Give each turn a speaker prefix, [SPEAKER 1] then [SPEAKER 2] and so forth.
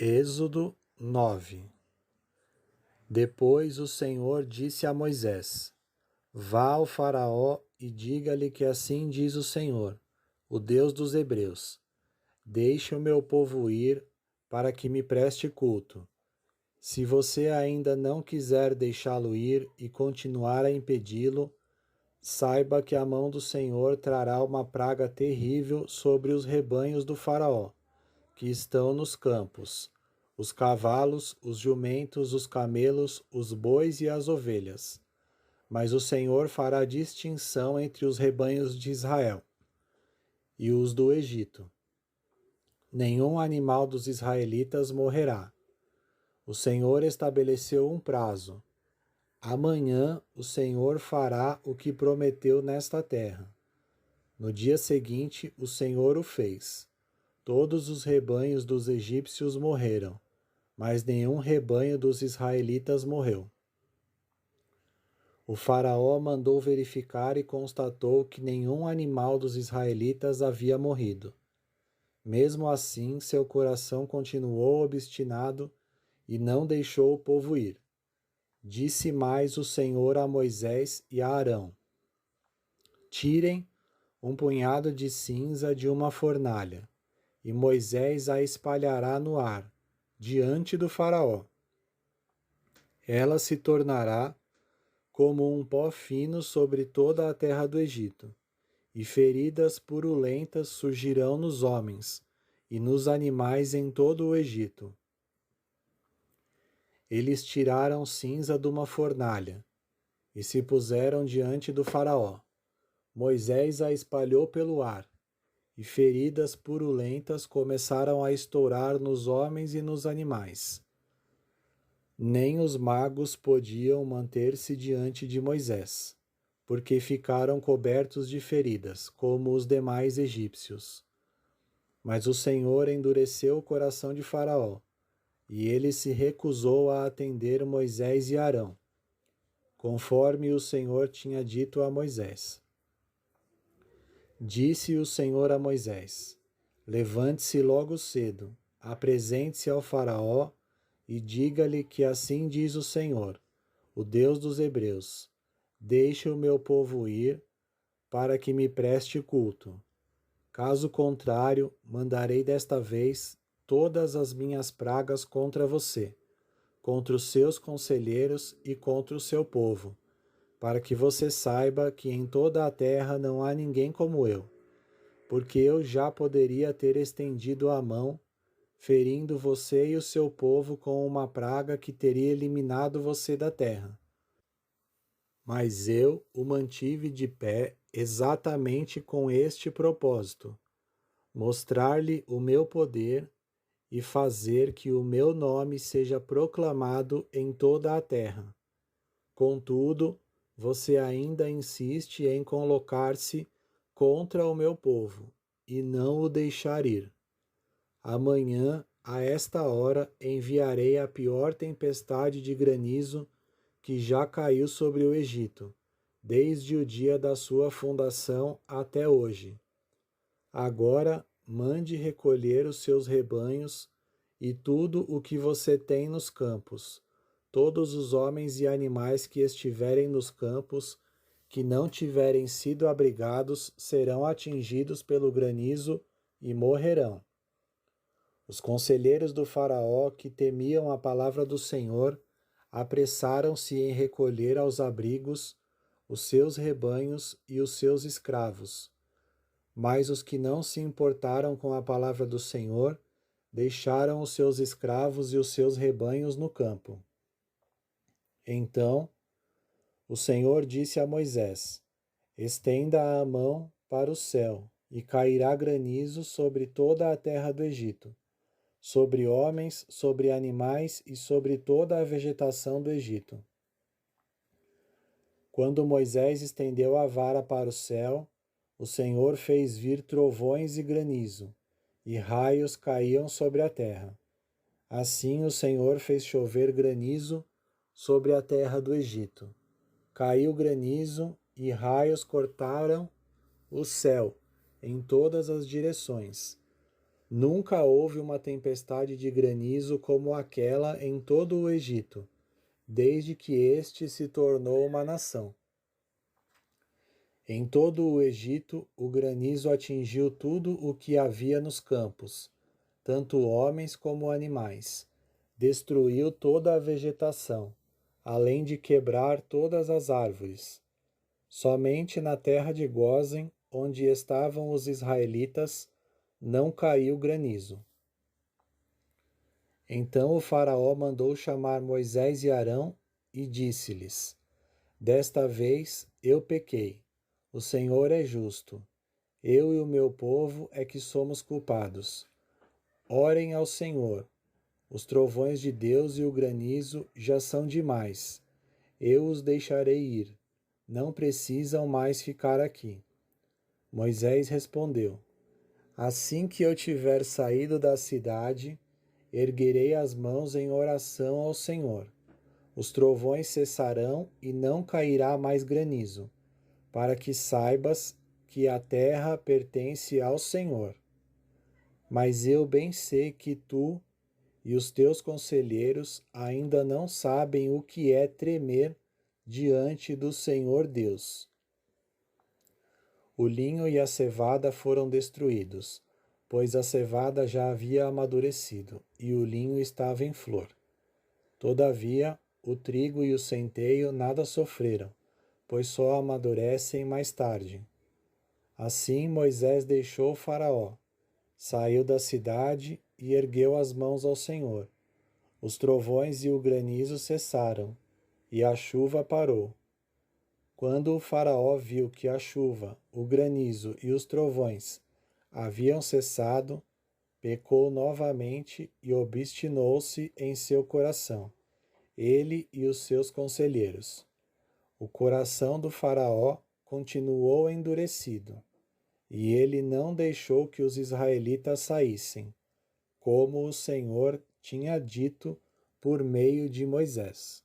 [SPEAKER 1] Êxodo 9. Depois o Senhor disse a Moisés: Vá ao Faraó e diga-lhe que assim diz o Senhor, o Deus dos Hebreus: Deixe o meu povo ir para que me preste culto. Se você ainda não quiser deixá-lo ir e continuar a impedi-lo, saiba que a mão do Senhor trará uma praga terrível sobre os rebanhos do Faraó, que estão nos campos, os cavalos, os jumentos, os camelos, os bois e as ovelhas. Mas o Senhor fará distinção entre os rebanhos de Israel e os do Egito. Nenhum animal dos israelitas morrerá. O Senhor estabeleceu um prazo. Amanhã o Senhor fará o que prometeu nesta terra. No dia seguinte, o Senhor o fez. Todos os rebanhos dos egípcios morreram, mas nenhum rebanho dos israelitas morreu. O Faraó mandou verificar e constatou que nenhum animal dos israelitas havia morrido. Mesmo assim, seu coração continuou obstinado e não deixou o povo ir. Disse mais o Senhor a Moisés e a Arão: Tirem um punhado de cinza de uma fornalha, e Moisés a espalhará no ar, diante do Faraó. Ela se tornará como um pó fino sobre toda a terra do Egito, e feridas purulentas surgirão nos homens e nos animais em todo o Egito. Eles tiraram cinza de uma fornalha e se puseram diante do Faraó. Moisés a espalhou pelo ar, e feridas purulentas começaram a estourar nos homens e nos animais. Nem os magos podiam manter-se diante de Moisés, porque ficaram cobertos de feridas, como os demais egípcios. Mas o Senhor endureceu o coração de Faraó, e ele se recusou a atender Moisés e Arão, conforme o Senhor tinha dito a Moisés. Disse o Senhor a Moisés: Levante-se logo cedo, apresente-se ao Faraó e diga-lhe que assim diz o Senhor, o Deus dos Hebreus: Deixe o meu povo ir, para que me preste culto. Caso contrário, mandarei desta vez todas as minhas pragas contra você, contra os seus conselheiros e contra o seu povo, para que você saiba que em toda a terra não há ninguém como eu, porque eu já poderia ter estendido a mão, ferindo você e o seu povo com uma praga que teria eliminado você da terra. Mas eu o mantive de pé exatamente com este propósito: mostrar-lhe o meu poder e fazer que o meu nome seja proclamado em toda a terra. Contudo, você ainda insiste em colocar-se contra o meu povo e não o deixar ir. Amanhã, a esta hora, enviarei a pior tempestade de granizo que já caiu sobre o Egito, desde o dia da sua fundação até hoje. Agora, mande recolher os seus rebanhos e tudo o que você tem nos campos. Todos os homens e animais que estiverem nos campos, que não tiverem sido abrigados, serão atingidos pelo granizo e morrerão. Os conselheiros do Faraó, que temiam a palavra do Senhor, apressaram-se em recolher aos abrigos os seus rebanhos e os seus escravos. Mas os que não se importaram com a palavra do Senhor, deixaram os seus escravos e os seus rebanhos no campo. Então o Senhor disse a Moisés: Estenda a mão para o céu, e cairá granizo sobre toda a terra do Egito, sobre homens, sobre animais e sobre toda a vegetação do Egito. Quando Moisés estendeu a vara para o céu, o Senhor fez vir trovões e granizo, e raios caíam sobre a terra. Assim o Senhor fez chover granizo sobre a terra do Egito. Caiu granizo e raios cortaram o céu em todas as direções. Nunca houve uma tempestade de granizo como aquela em todo o Egito, desde que este se tornou uma nação. Em todo o Egito, o granizo atingiu tudo o que havia nos campos, tanto homens como animais. Destruiu toda a vegetação, além de quebrar todas as árvores. Somente na terra de Gósen, onde estavam os israelitas, não caiu granizo. Então o faraó mandou chamar Moisés e Arão e disse-lhes: Desta vez eu pequei. O Senhor é justo. Eu e o meu povo é que somos culpados. Orem ao Senhor. Os trovões de Deus e o granizo já são demais. Eu os deixarei ir. Não precisam mais ficar aqui. Moisés respondeu: Assim que eu tiver saído da cidade, erguerei as mãos em oração ao Senhor. Os trovões cessarão e não cairá mais granizo, para que saibas que a terra pertence ao Senhor. Mas eu bem sei que tu e os teus conselheiros ainda não sabem o que é tremer diante do Senhor Deus. O linho e a cevada foram destruídos, pois a cevada já havia amadurecido e o linho estava em flor. Todavia, o trigo e o centeio nada sofreram, pois só amadurecem mais tarde. Assim Moisés deixou Faraó, saiu da cidade e ergueu as mãos ao Senhor. Os trovões e o granizo cessaram, e a chuva parou. Quando o Faraó viu que a chuva, o granizo e os trovões haviam cessado, pecou novamente e obstinou-se em seu coração, ele e os seus conselheiros. O coração do Faraó continuou endurecido, e ele não deixou que os israelitas saíssem, como o Senhor tinha dito por meio de Moisés.